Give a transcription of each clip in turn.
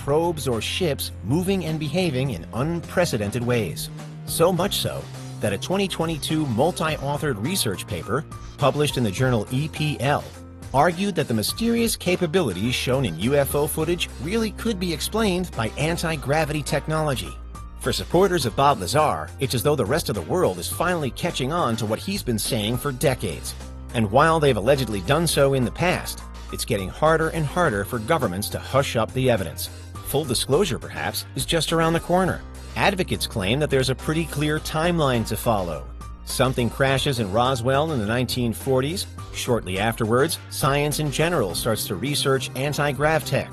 probes or ships moving and behaving in unprecedented ways. So much so that a 2022 multi-authored research paper, published in the journal EPL, argued that the mysterious capabilities shown in UFO footage really could be explained by anti-gravity technology. For supporters of Bob Lazar, it's as though the rest of the world is finally catching on to what he's been saying for decades. And while they've allegedly done so in the past, it's getting harder and harder for governments to hush up the evidence. Full disclosure, perhaps, is just around the corner. Advocates claim that there's a pretty clear timeline to follow. Something crashes in Roswell in the 1940s. Shortly afterwards, science in general starts to research anti-grav tech.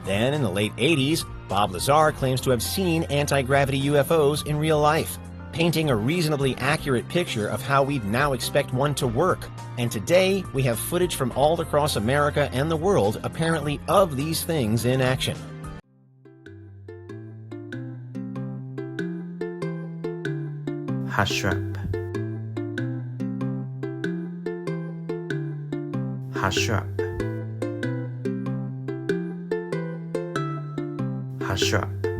Then, in the late 80s, Bob Lazar claims to have seen anti-gravity UFOs in real life, painting a reasonably accurate picture of how we'd now expect one to work. And today, we have footage from all across America and the world, apparently, of these things in action. Hush up. Hush up. Hush up.